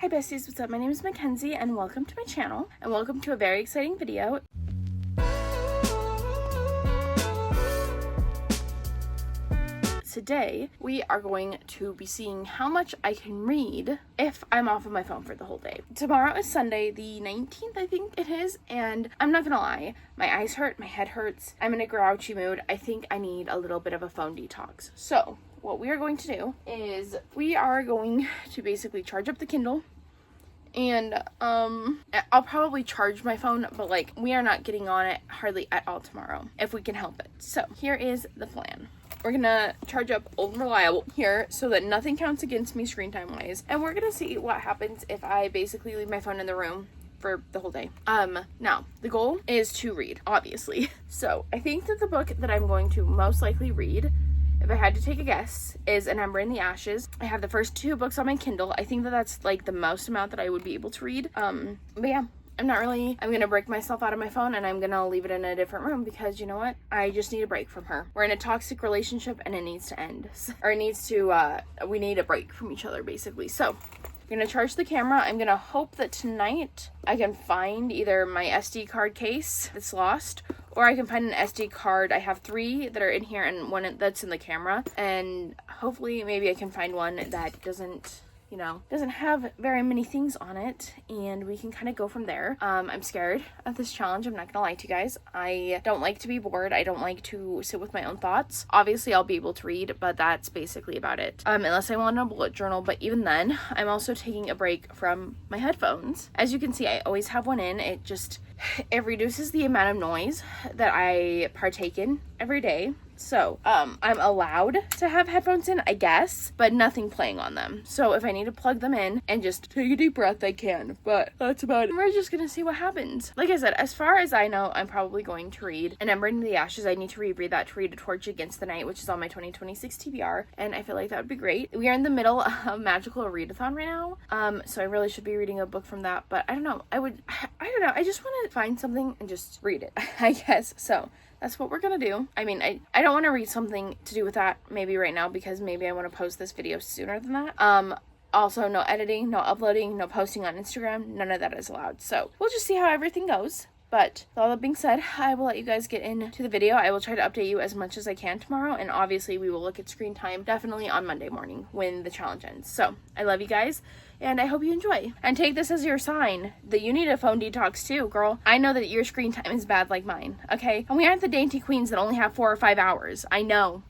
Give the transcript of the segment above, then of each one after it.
Hi besties, what's up? My name is Makenzie and welcome to my channel and welcome to a very exciting video. Today we are going to be seeing how much I can read if I'm off of my phone for the whole day. Tomorrow is Sunday the 19th, I think it is, and I'm not gonna lie, my eyes hurt, my head hurts, I'm in a grouchy mood. I think I need a little bit of a phone detox. So what we are going to do is we are going to basically charge up the Kindle. And I'll probably charge my phone, but like we are not getting on it hardly at all tomorrow if we can help it. So here is the plan. We're gonna charge up Old and Reliable here so that nothing counts against me screen time wise, and we're gonna see what happens if I basically leave my phone in the room for the whole day. Now the goal is to read, obviously. So I think that the book that I'm going to most likely read, if I had to take a guess, is An Ember in the Ashes. I have the first 2 books on my Kindle. I think that that's like the most amount that I would be able to read. But yeah, I'm gonna break myself out of my phone and I'm gonna leave it in a different room because you know what? I just need a break from her. We're in a toxic relationship and it needs to end. Or it needs to, we need a break from each other basically. So I'm gonna charge the camera. I'm gonna hope that tonight I can find either my SD card case that's lost, or I can find an SD card. I have 3 that are in here and 1 that's in the camera, and hopefully maybe I can find one that doesn't have very many things on it, and we can kind of go from there. I'm scared of this challenge. I'm not gonna lie to you guys. I don't like to be bored. I don't like to sit with my own thoughts. Obviously I'll be able to read, but that's basically about it. Unless I want a bullet journal, but even then I'm also taking a break from my headphones. As you can see, I always have one in. It reduces the amount of noise that I partake in every day. So, I'm allowed to have headphones in, I guess, but nothing playing on them. So if I need to plug them in and just take a deep breath, I can, but that's about it. We're just gonna see what happens. Like I said, as far as I know, I'm probably going to read An Ember in the Ashes. I need to reread that to read A Torch Against the Night, which is on my 2026 TBR, and I feel like that would be great. We are in the middle of Magical Readathon right now, so I really should be reading a book from that, but I don't know. I don't know. I just want to find something and just read it, I guess. So that's what we're gonna do. I mean, I don't want to read something to do with that maybe right now because maybe I want to post this video sooner than that. Also, no editing, no uploading, no posting on Instagram. None of that is allowed. So we'll just see how everything goes. But with all that being said, I will let you guys get into the video. I will try to update you as much as I can tomorrow, and obviously we will look at screen time definitely on Monday morning when the challenge ends. So I love you guys, and I hope you enjoy. And take this as your sign that you need a phone detox too, girl. I know that your screen time is bad like mine, okay? And we aren't the dainty queens that only have 4 or 5 hours. I know.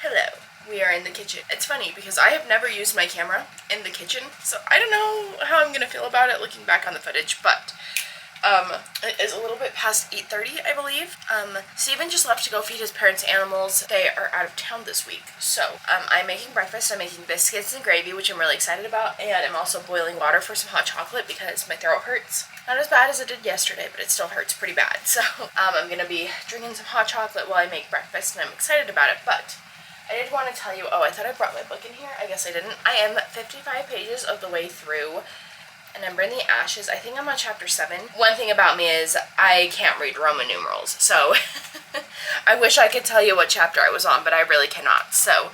Hello, we are in the kitchen. It's funny because I have never used my camera in the kitchen, so I don't know how I'm gonna feel about it looking back on the footage, but it is a little bit past 8:30, I believe. Steven just left to go feed his parents' animals. They are out of town this week, so I'm making breakfast. I'm making biscuits and gravy, which I'm really excited about, and I'm also boiling water for some hot chocolate because my throat hurts. Not as bad as it did yesterday, but it still hurts pretty bad, so I'm gonna be drinking some hot chocolate while I make breakfast, and I'm excited about it. But I did want to tell you, I thought I brought my book in here. I guess I didn't. I am 55 pages of the way through An Ember in the Ashes. I think I'm on chapter 7. One thing about me is I can't read Roman numerals, so I wish I could tell you what chapter I was on, but I really cannot. So,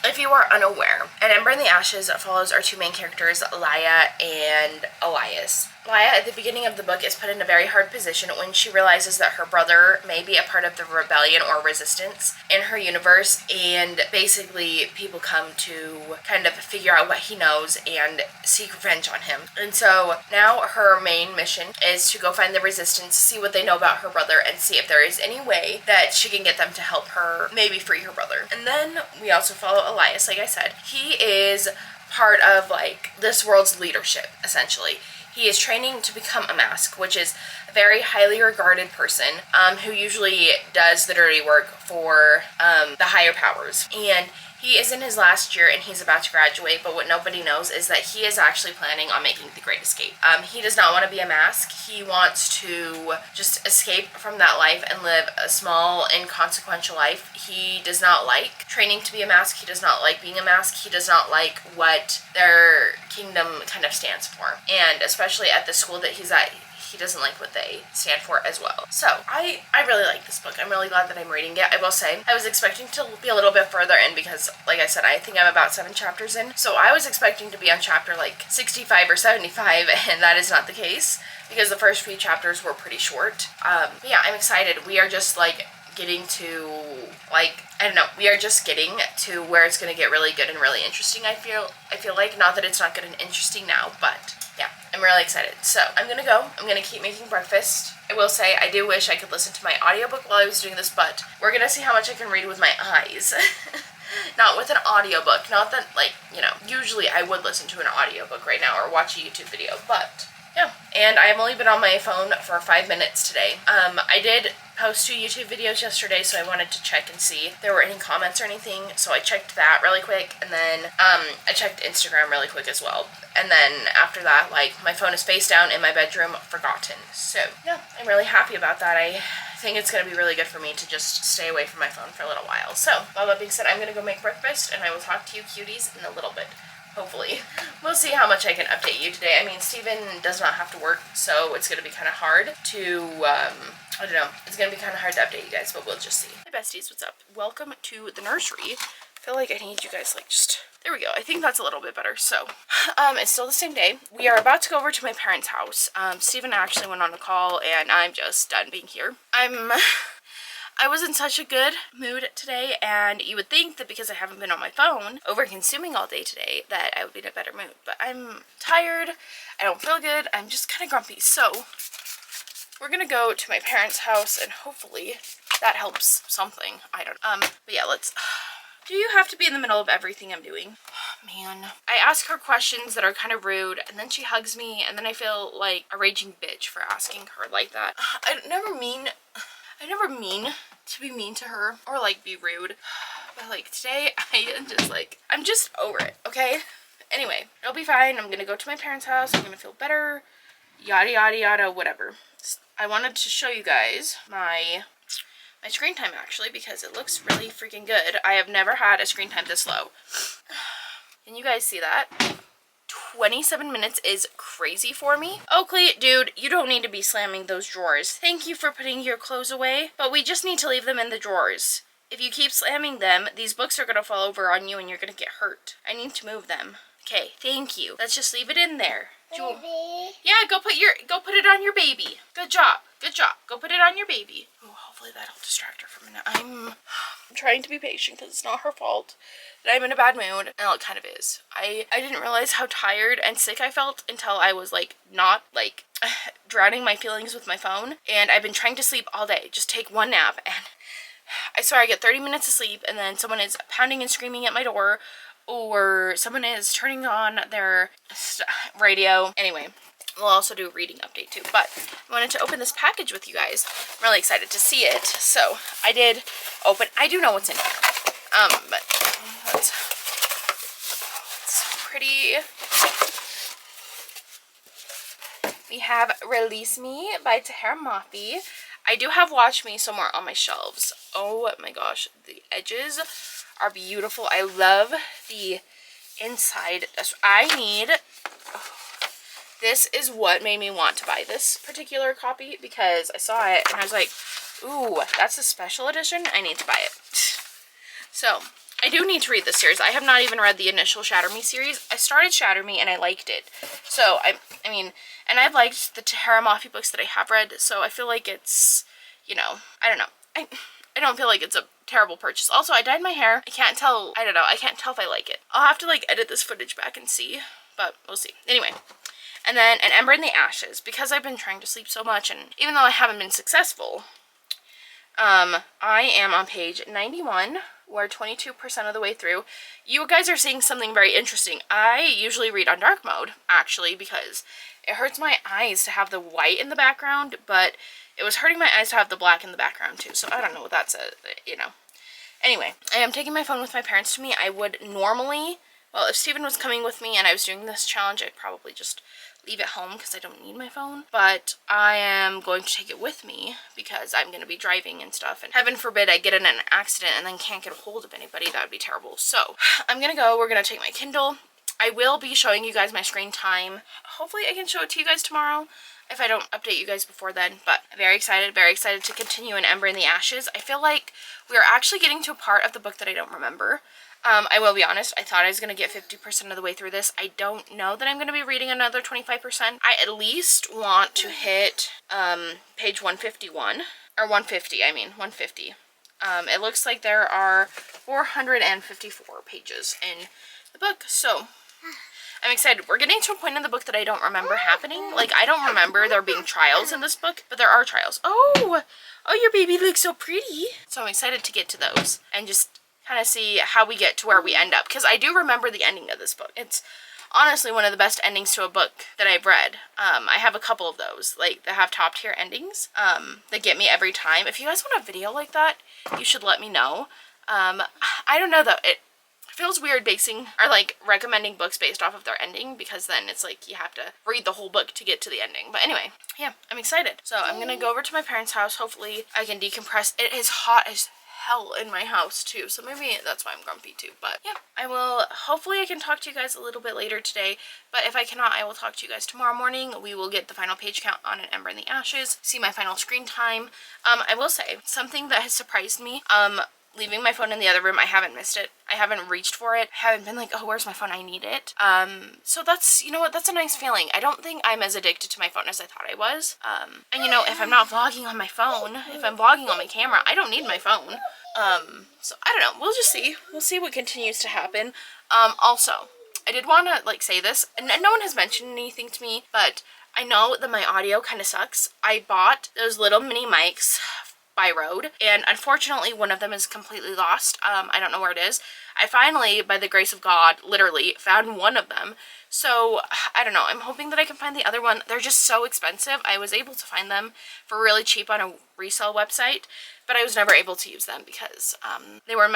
if you are unaware, An Ember in the Ashes follows our 2 main characters, Laia and Elias. Laia, at the beginning of the book, is put in a very hard position when she realizes that her brother may be a part of the rebellion or resistance in her universe, and basically people come to kind of figure out what he knows and seek revenge on him. And so now her main mission is to go find the resistance, see what they know about her brother, and see if there is any way that she can get them to help her maybe free her brother. And then we also follow Elias, like I said. He is part of like this world's leadership, essentially. He is training to become a mask, which is a very highly regarded person who usually does the dirty work for the higher powers. And He is in his last year and he's about to graduate, but what nobody knows is that he is actually planning on making the Great Escape. He does not want to be a mask. He wants to just escape from that life and live a small, inconsequential life. He does not like training to be a mask. He does not like being a mask. He does not like what their kingdom kind of stands for. And especially at the school that he's at, he doesn't like what they stand for as well. So I really like this book. I'm really glad that I'm reading it. I will say I was expecting to be a little bit further in because, like I said, I think I'm about 7 chapters in. So I was expecting to be on chapter like 65 or 75, and that is not the case because the first few chapters were pretty short. But yeah, I'm excited. We are just like getting to, like, I don't know, we are just getting to where it's going to get really good and really interesting. I feel like, not that it's not good and interesting now, but yeah, I'm really excited. So I'm gonna go. I'm gonna keep making breakfast. I will say I do wish I could listen to my audiobook while I was doing this, but we're gonna see how much I can read with my eyes. Not with an audiobook. Not that, like, you know, usually I would listen to an audiobook right now or watch a YouTube video, but yeah. And I've only been on my phone for 5 minutes today. I did post 2 YouTube videos yesterday, so I wanted to check and see if there were any comments or anything, so I checked that really quick, and then I checked Instagram really quick as well. And then after that, like, my phone is face down in my bedroom, forgotten. So yeah, I'm really happy about that. I think it's going to be really good for me to just stay away from my phone for a little while. So all that being said, I'm going to go make breakfast, and I will talk to you cuties in a little bit. Hopefully. We'll see how much I can update you today. I mean, Steven does not have to work, so it's going to be kind of hard to, I don't know, it's going to be kind of hard to update you guys, but we'll just see. Hi besties, what's up? Welcome to the nursery. I feel like I need you guys, like, just, there we go. I think that's a little bit better. So, it's still the same day. We are about to go over to my parents' house. Steven actually went on a call, and I'm just done being here. I was in such a good mood today, and you would think that because I haven't been on my phone over consuming all day today that I would be in a better mood, but I'm tired, I don't feel good, I'm just kind of grumpy. So we're gonna go to my parents' house and hopefully that helps something. I don't know. But yeah, let's, do you have to be in the middle of everything I'm doing? Man, I ask her questions that are kind of rude, and then she hugs me, and then I feel like a raging bitch for asking her like that. I never mean to be mean to her or like be rude, but like today I am just like, I'm just over it, okay? Anyway, it'll be fine. I'm gonna go to my parents' house, I'm gonna feel better, yada yada yada, whatever. I wanted to show you guys my screen time actually because it looks really freaking good. I have never had a screen time this low. Can you guys see that? 27 minutes is crazy for me. Oakley, dude, you don't need to be slamming those drawers. Thank you for putting your clothes away, but we just need to leave them in the drawers. If you keep slamming them, these books are gonna fall over on you and you're gonna get hurt. I need to move them. Okay, thank you. Let's just leave it in there. Baby. Yeah, go put it on your baby. Good job. Good job. Go put it on your baby. Oh, hopefully that'll distract her for a minute. I'm trying to be patient because it's not her fault that I'm in a bad mood. And it kind of is. I didn't realize how tired and sick I felt until I was like not like drowning my feelings with my phone. And I've been trying to sleep all day. Just take one nap. And I swear I get 30 minutes of sleep and then someone is pounding and screaming at my door. Or someone is turning on their radio. Anyway, we'll also do a reading update too. But I wanted to open this package with you guys. I'm really excited to see it. So I did open. I do know what's in here. But it's pretty. We have Release Me by Tahara Mafi. I do have Watch Me somewhere on my shelves. Oh my gosh, the edges are beautiful. I love the inside. This is what made me want to buy this particular copy because I saw it and I was like, ooh, that's a special edition. I need to buy it. So I do need to read this series. I have not even read the initial Shatter Me series. I started Shatter Me and I liked it. So I mean, and I've liked the Tahara Mafi books that I have read. So I feel like it's, you know, I don't know. I don't feel like it's a terrible purchase. Also, I dyed my hair. I can't tell. I don't know. I can't tell if I like it. I'll have to like edit this footage back and see, but we'll see. Anyway, and then An Ember in the Ashes, because I've been trying to sleep so much, and even though I haven't been successful, I am on page 91. We're 22% of the way through. You guys are seeing something very interesting. I usually read on dark mode, actually, because it hurts my eyes to have the white in the background, but it was hurting my eyes to have the black in the background too, so I don't know what that's, you know. Anyway, I am taking my phone with my parents to me. I would normally, well, if Steven was coming with me and I was doing this challenge, I'd probably just leave it home because I don't need my phone. But I am going to take it with me because I'm going to be driving and stuff. And heaven forbid I get in an accident and then can't get a hold of anybody. That would be terrible. So I'm going to go. We're going to take my Kindle. I will be showing you guys my screen time. Hopefully I can show it to you guys tomorrow if I don't update you guys before then. But I'm very excited to continue in Ember in the Ashes. I feel like we are actually getting to a part of the book that I don't remember. I will be honest, I thought I was going to get 50% of the way through this. I don't know that I'm going to be reading another 25%. I at least want to hit page 151, or 150, I mean, 150. It looks like there are 454 pages in the book, so I'm excited. We're getting to a point in the book that I don't remember happening. Like, I don't remember there being trials in this book, but there are trials. Oh, your baby looks so pretty. So I'm excited to get to those and just kind of see how we get to where we end up, because I do remember the ending of this book. It's honestly one of the best endings to a book that I've read. I have a couple of those, like, that have top tier endings that get me every time. If you guys want a video like that, you should let me know. I don't know though, it feels weird basing or like recommending books based off of their ending, because then it's like you have to read the whole book to get to the ending. But anyway, yeah, I'm excited. So I'm gonna go over to my parents' house. Hopefully I can decompress. It is hot as hell in my house too, so maybe that's why I'm grumpy too. But yeah, I will, hopefully I can talk to you guys a little bit later today, but if I cannot, I will talk to you guys tomorrow morning. We will get the final page count on An Ember in the Ashes, see my final screen time. I will say something that has surprised me, leaving my phone in the other room. I haven't missed it. I haven't reached for it. I haven't been like, oh, where's my phone? I need it. So that's, you know what, that's a nice feeling. I don't think I'm as addicted to my phone as I thought I was. And you know, if I'm not vlogging on my phone, if I'm vlogging on my camera, I don't need my phone. So I don't know. We'll just see. We'll see what continues to happen. Also, I did want to like say this, and no one has mentioned anything to me, but I know that my audio kind of sucks. I bought those little mini mics by Rode, and unfortunately one of them is completely lost. I don't know where it is. I finally, by the grace of God, literally found one of them. So I don't know, I'm hoping that I can find the other one. They're just so expensive. I was able to find them for really cheap on a resale website, but I was never able to use them because they were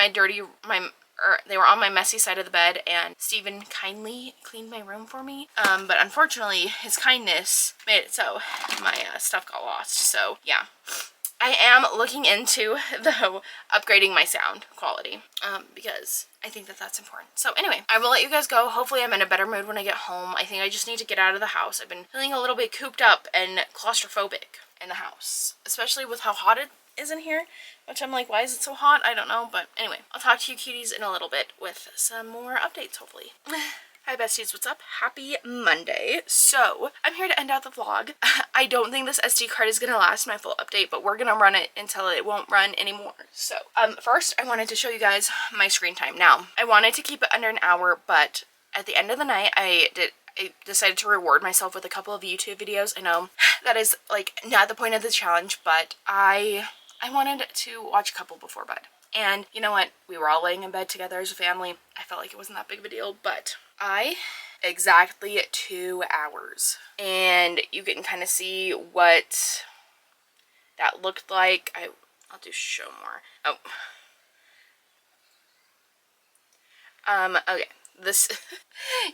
they were on my messy side of the bed, and Steven kindly cleaned my room for me. But unfortunately his kindness made it so my stuff got lost. So yeah, I am looking into though upgrading my sound quality because I think that that's important. So anyway, I will let you guys go. Hopefully I'm in a better mood when I get home. I think I just need to get out of the house. I've been feeling a little bit cooped up and claustrophobic in the house, especially with how hot it is in here, which I'm like, why is it so hot? I don't know. But anyway, I'll talk to you cuties in a little bit with some more updates, hopefully. Hi besties, what's up? Happy Monday. So I'm here to end out the vlog. I don't think this SD card is gonna last my full update, but we're gonna run it until it won't run anymore. So first I wanted to show you guys my screen time. Now I wanted to keep it under an hour, but at the end of the night I decided to reward myself with a couple of YouTube videos. I know that is like not the point of the challenge, but I wanted to watch a couple before bed. And you know what? We were all laying in bed together as a family. I felt like it wasn't that big of a deal, but exactly 2 hours. And you can kind of see what that looked like. I'll do show more. Oh. Okay. This,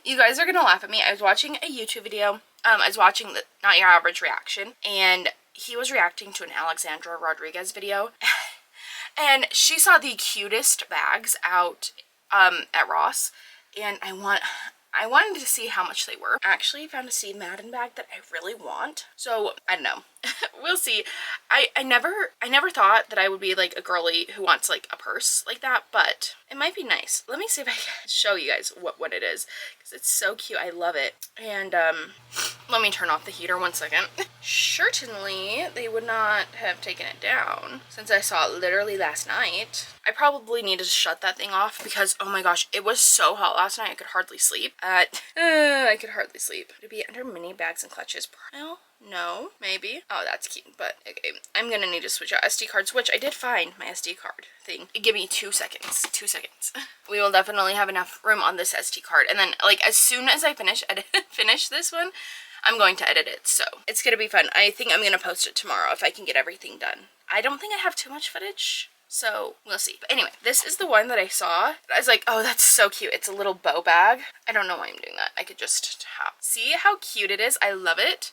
you guys are gonna laugh at me. I was watching a YouTube video. I was watching the Not Your Average Reaction, and he was reacting to an Alexandra Rodriguez video. And she saw the cutest bags out at Ross, and I wanted to see how much they were. I actually found a Steve Madden bag that I really want, so I don't know. We'll see. I never thought that I would be like a girly who wants like a purse like that, but it might be nice. Let me see if I can show you guys what it is, because it's so cute. I love it. And let me turn off the heater 1 second. Certainly they would not have taken it down since I saw it literally last night. I probably need to shut that thing off because, oh my gosh, it was so hot last night I could hardly sleep. I could hardly sleep. It'd be under mini bags and clutches. No, maybe. Oh, that's cute, but okay. I'm gonna need to switch out SD cards, which I did find my SD card thing. Give me 2 seconds. 2 seconds. We will definitely have enough room on this SD card, and then like as soon as I finish this one, I'm going to edit it. So it's gonna be fun. I think I'm gonna post it tomorrow if I can get everything done. I don't think I have too much footage, So we'll see. But anyway, this is the one that I saw. I was like, oh, that's so cute. It's a little bow bag. I don't know why I'm doing that. I could just tap. See how cute it is? I love it.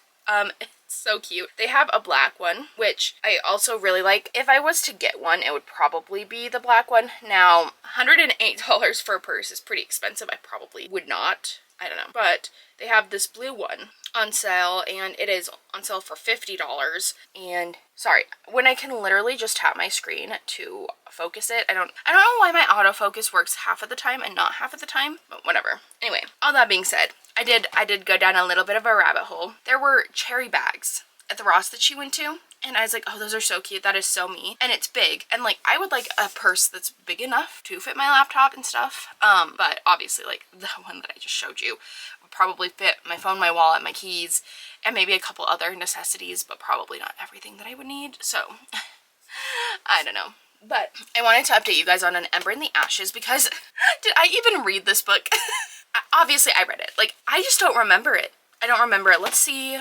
It's so cute. They have a black one, which I also really like. If I was to get one, it would probably be the black one. Now, $108 for a purse is pretty expensive. I probably would not. I don't know. But they have this blue one on sale, and it is on sale for $50. And sorry, when I can literally just tap my screen to focus it, I don't know why my autofocus works half of the time and not half of the time, but whatever. Anyway, all that being said, I did go down a little bit of a rabbit hole. There were cherry bags at the Ross that she went to, and I was like, oh, those are so cute. That is so me. And it's big, and like I would like a purse that's big enough to fit my laptop and stuff. But obviously like the one that I just showed you would probably fit my phone, my wallet, my keys, and maybe a couple other necessities, but probably not everything that I would need. So I don't know. But I wanted to update you guys on An Ember in the Ashes, because did I even read this book? Obviously I read it. Like, I just don't remember it. I don't remember it. Let's see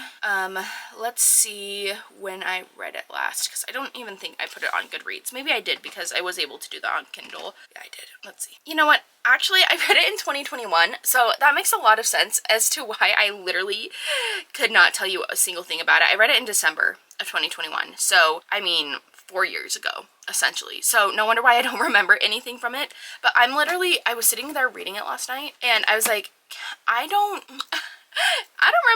when I read it last, because I don't even think I put it on Goodreads. Maybe I did, because I was able to do that on Kindle. Yeah, I did. Let's see. You know what? Actually, I read it in 2021, so that makes a lot of sense as to why I literally could not tell you a single thing about it. I read it in December of 2021, so, I mean, 4 years ago, essentially. So no wonder why I don't remember anything from it. But I was sitting there reading it last night, and I was like, I don't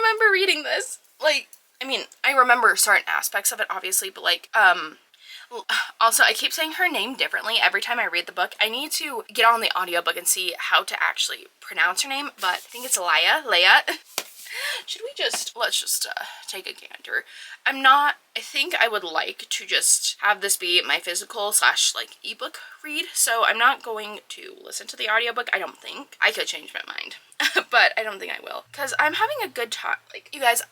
remember reading this. Like, I mean, I remember certain aspects of it, obviously, but like, also, I keep saying her name differently every time I read the book. I need to get on the audiobook and see how to actually pronounce her name, but I think it's Leia. Should we let's just take a gander. I think I would like to just have this be my physical / like ebook read, so I'm not going to listen to the audiobook. I don't think. I could change my mind, but I don't think I will, because I'm having a good time. Like, you guys,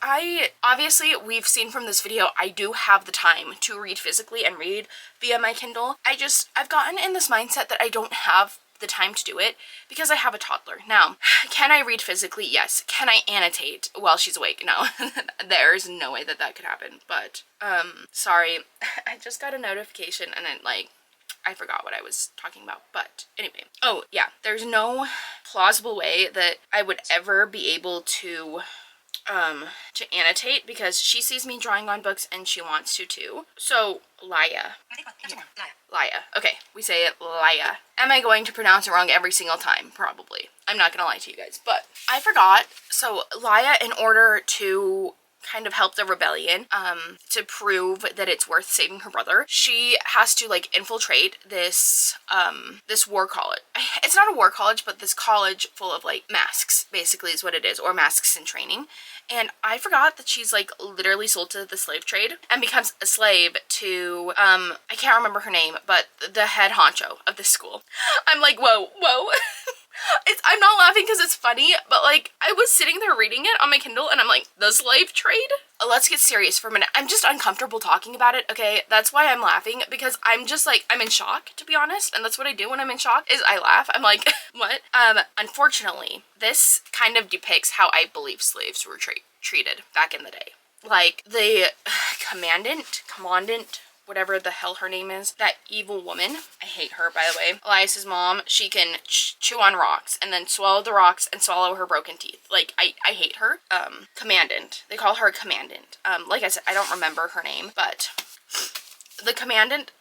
obviously we've seen from this video, I do have the time to read physically and read via my Kindle. I've gotten in this mindset that I don't have the time to do it because I have a toddler. Now, can I read physically? Yes. Can I annotate while she's awake? No. There's no way that could happen. But sorry, I just got a notification and then like I forgot what I was talking about. But anyway, oh yeah, there's no plausible way that I would ever be able to annotate, because she sees me drawing on books and she wants to too. So Leia. Okay, we say it Leia. Am I going to pronounce it wrong every single time? Probably. I'm not gonna lie to you guys, but I forgot. So Leia, in order to kind of help the rebellion, to prove that it's worth saving her brother, she has to like infiltrate this war college. It's not a war college, but this college full of like masks, basically is what it is, or masks in training. And I forgot that she's like literally sold to the slave trade and becomes a slave to, I can't remember her name, but the head honcho of this school. I'm like, whoa. I'm not laughing because it's funny, but like I was sitting there reading it on my Kindle and I'm like, the slave trade? Let's get serious for a minute. I'm just uncomfortable talking about it, okay? That's why I'm laughing, because I'm just like, I'm in shock, to be honest, and that's what I do when I'm in shock, is I laugh. I'm like, what? Unfortunately, this kind of depicts how I believe slaves were treated back in the day. Like, the commandant, whatever the hell her name is, that evil woman. I hate her, by the way. Elias's mom, she can chew on rocks and then swallow the rocks and swallow her broken teeth. Like, I hate her. Commandant. They call her Commandant. Like I said, I don't remember her name, but the Commandant,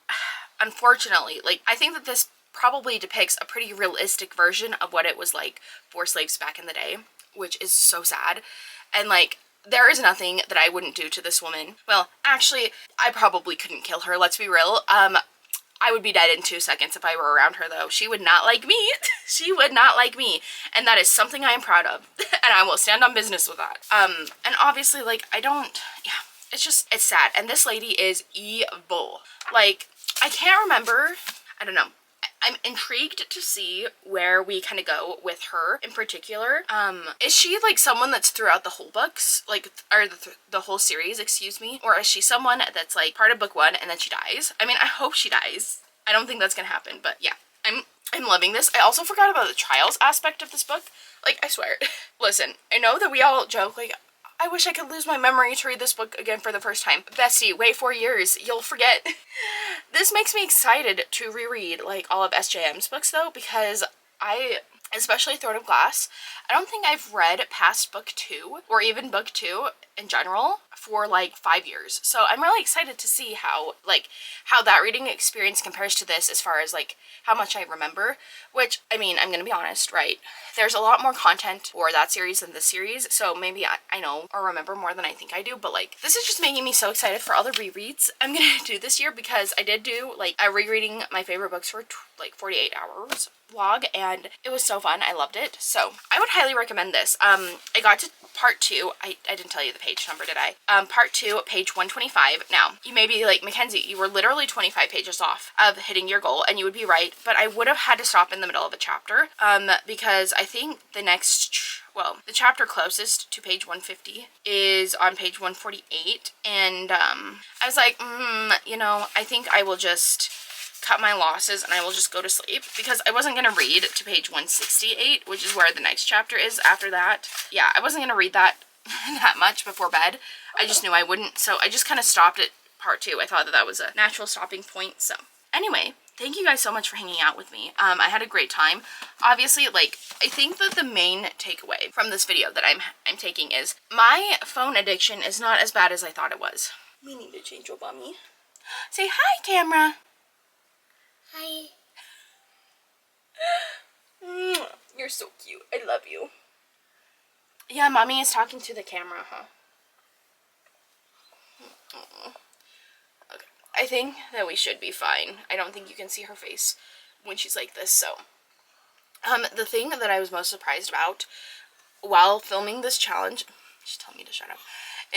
unfortunately, like, I think that this probably depicts a pretty realistic version of what it was like for slaves back in the day, which is so sad. And, like, there is nothing that I wouldn't do to this woman. Well, actually, I probably couldn't kill her, let's be real. I would be dead in 2 seconds if I were around her, though. She would not like me. She would not like me. And that is something I am proud of. And I will stand on business with that. And obviously, like, it's sad. And this lady is evil. Like, I can't remember. I don't know. I'm intrigued to see where we kind of go with her in particular. Is she like someone that's throughout the whole books, like, or the whole series, excuse me? Or is she someone that's like part of book 1 and then she dies? I mean, I hope she dies. I don't think that's gonna happen, but yeah. I'm loving this. I also forgot about the trials aspect of this book. Like, I swear. Listen, I know that we all joke, like, I wish I could lose my memory to read this book again for the first time. Bestie, wait 4 years. You'll forget. This makes me excited to reread like all of SJM's books though, because especially Throne of Glass, I don't think I've read past book 2 or even book 2 in general for like 5 years. So I'm really excited to see how that reading experience compares to this as far as like how much I remember, which, I mean, I'm gonna be honest, right? There's a lot more content for that series than this series, so maybe I know or remember more than I think I do, but like this is just making me so excited for all the rereads I'm gonna do this year, because I did do like a rereading my favorite books for like 48 hours vlog, and it was so fun. I loved it. So I would highly recommend this. I got to part 2. I didn't tell you the page number, did I? Part 2, page 125. Now, you may be like, Makenzie, you were literally 25 pages off of hitting your goal, and you would be right, but I would have had to stop in the middle of a chapter, because I think the chapter closest to page 150 is on page 148, and I was like, you know, I think I will just cut my losses and I will just go to sleep, because I wasn't going to read to page 168, which is where the next chapter is after that. Yeah, I wasn't going to read that that much before bed. I just knew I wouldn't, so I just kind of stopped at part 2. I thought that was a natural stopping point. So anyway, thank you guys so much for hanging out with me. I had a great time. Obviously, like, I think that the main takeaway from this video that I'm taking is my phone addiction is not as bad as I thought it was. We need to change your bummy. Say hi, camera. Hi. You're so cute. I love you. Yeah, mommy is talking to the camera, huh? Okay. I think that we should be fine. I don't think you can see her face when she's like this, so. The thing that I was most surprised about while filming this challenge, she's telling me to shut up,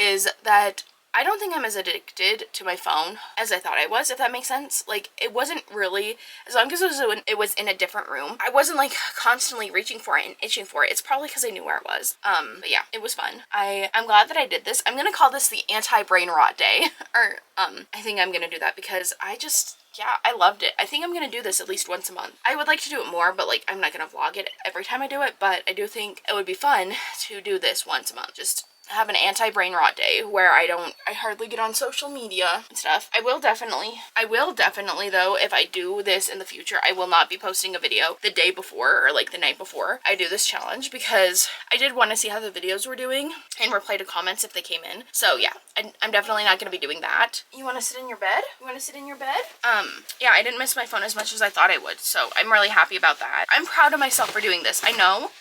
is that I don't think I'm as addicted to my phone as I thought I was, if that makes sense. Like, it wasn't really, as long as it was in a different room, I wasn't like constantly reaching for it and itching for it. It's probably because I knew where it was. But yeah, it was fun. I'm glad that I did this. I'm gonna call this the anti-brain rot day, or I think I'm gonna do that, because yeah, I loved it. I think I'm gonna do this at least once a month. I would like to do it more, but like, I'm not gonna vlog it every time I do it, but I do think it would be fun to do this once a month. Just have an anti-brain rot day where I hardly get on social media and stuff. I will definitely though, if I do this in the future, I will not be posting a video the day before or like the night before I do this challenge, because I did want to see how the videos were doing and reply to comments if they came in. So yeah, I'm definitely not going to be doing that. You want to sit in your bed? Yeah, I didn't miss my phone as much as I thought I would, so I'm really happy about that. I'm proud of myself for doing this. I know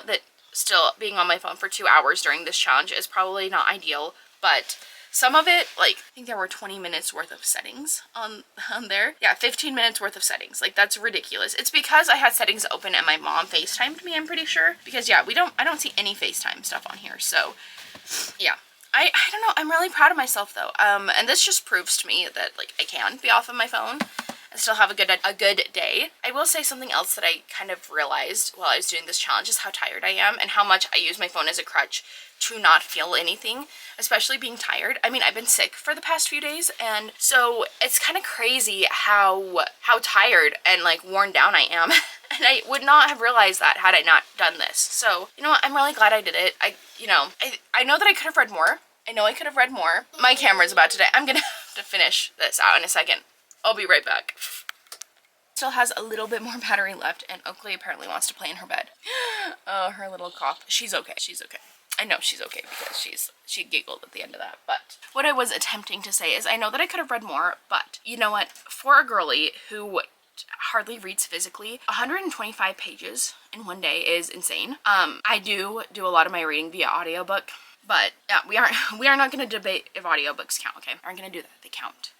that still being on my phone for 2 hours during this challenge is probably not ideal, but some of it, like, I think there were 20 minutes worth of settings on there. Yeah, 15 minutes worth of settings. Like, that's ridiculous. It's because I had settings open and my mom FaceTimed me, I'm pretty sure. Because yeah, I don't see any FaceTime stuff on here. So yeah, I don't know. I'm really proud of myself though. And this just proves to me that like I can be off of my phone and still have a good day. I will say something else that I kind of realized while I was doing this challenge is how tired I am and how much I use my phone as a crutch to not feel anything, especially being tired. I mean, I've been sick for the past few days, and so it's kind of crazy how tired and like worn down I am. And I would not have realized that had I not done this. So, you know what? I'm really glad I did it. I know that I could have read more. I know I could have read more. My camera's about to die. I'm gonna have to finish this out in a second. I'll be right back. Still has a little bit more battery left, and Oakley apparently wants to play in her bed. Oh, her little cough. She's okay. She's okay. I know she's okay because she giggled at the end of that. But what I was attempting to say is I know that I could have read more, but you know what? For a girly who hardly reads physically, 125 pages in one day is insane. I do a lot of my reading via audiobook, but yeah, we are not going to debate if audiobooks count, okay? Aren't going to do that. They count.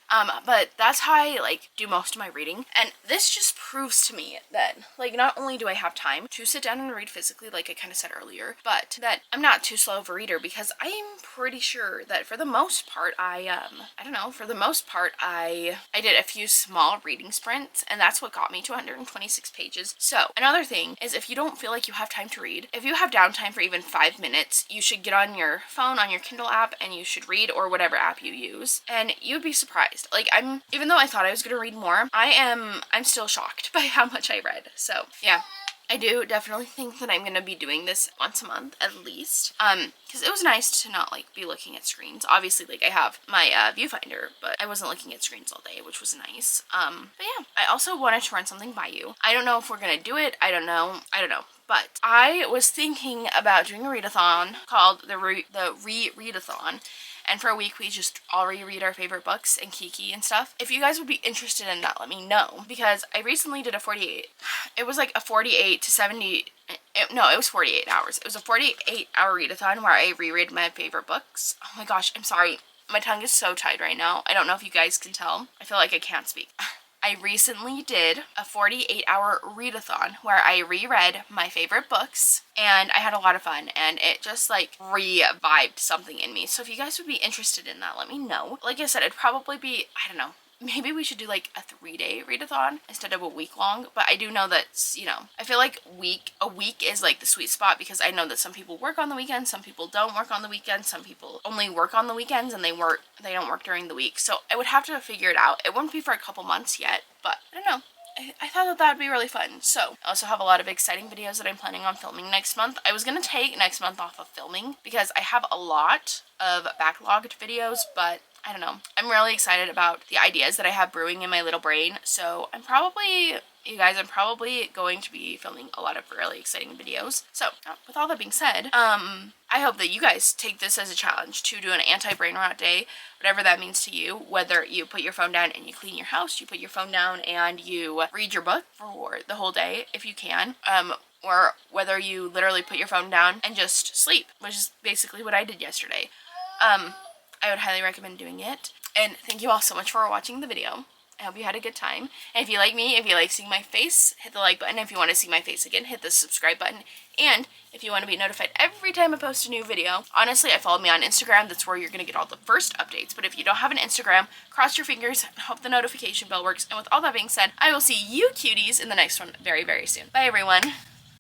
But that's how I like do most of my reading, and this just proves to me that like not only do I have time to sit down and read physically like I kind of said earlier, but that I'm not too slow of a reader, because I'm pretty sure that for the most part I did a few small reading sprints, and that's what got me to 126 pages. So another thing is, if you don't feel like you have time to read, if you have downtime for even 5 minutes, you should get on your phone, on your Kindle app, and you should read, or whatever app you use, and you'd be surprised. Like, even though I thought I was gonna read more, I'm still shocked by how much I read. So yeah, I do definitely think that I'm going to be doing this once a month at least. Because it was nice to not, like, be looking at screens. Obviously, like, I have my viewfinder, but I wasn't looking at screens all day, which was nice. But yeah, I also wanted to run something by you. I don't know if we're going to do it. I don't know. But I was thinking about doing a readathon called the Readathon. And for a week, we just all reread our favorite books and Kiki and stuff. If you guys would be interested in that, let me know. Because I recently did a 48. It was like a 48 to 70... No, it was 48 hours. It was a 48-hour readathon where I reread my favorite books. Oh my gosh, I'm sorry. My tongue is so tied right now. I don't know if you guys can tell. I feel like I can't speak. I recently did a 48-hour readathon where I reread my favorite books, and I had a lot of fun, and it just like revived something in me. So if you guys would be interested in that, let me know. Like I said, it'd probably be, I don't know, maybe we should do like a 3-day readathon instead of a week-long. But I do know that, you know, I feel like a week is like the sweet spot, because I know that some people work on the weekends, some people don't work on the weekends, some people only work on the weekends and they don't work during the week. So I would have to figure it out. It wouldn't be for a couple months yet, but I don't know. I thought that would be really fun. So I also have a lot of exciting videos that I'm planning on filming next month. I was going to take next month off of filming because I have a lot of backlogged videos, but I don't know. I'm really excited about the ideas that I have brewing in my little brain. So I'm probably going to be filming a lot of really exciting videos. So with all that being said, I hope that you guys take this as a challenge to do an anti-brain rot day, whatever that means to you. Whether you put your phone down and you clean your house, you put your phone down and you read your book for the whole day if you can, or whether you literally put your phone down and just sleep, which is basically what I did yesterday. I would highly recommend doing it. And thank you all so much for watching the video. I hope you had a good time. And if you like me, if you like seeing my face, hit the like button. If you want to see my face again, hit the subscribe button. And if you want to be notified every time I post a new video, honestly, follow me on Instagram. That's where you're going to get all the first updates. But if you don't have an Instagram, cross your fingers and hope the notification bell works. And with all that being said, I will see you cuties in the next one very, very soon. Bye, everyone.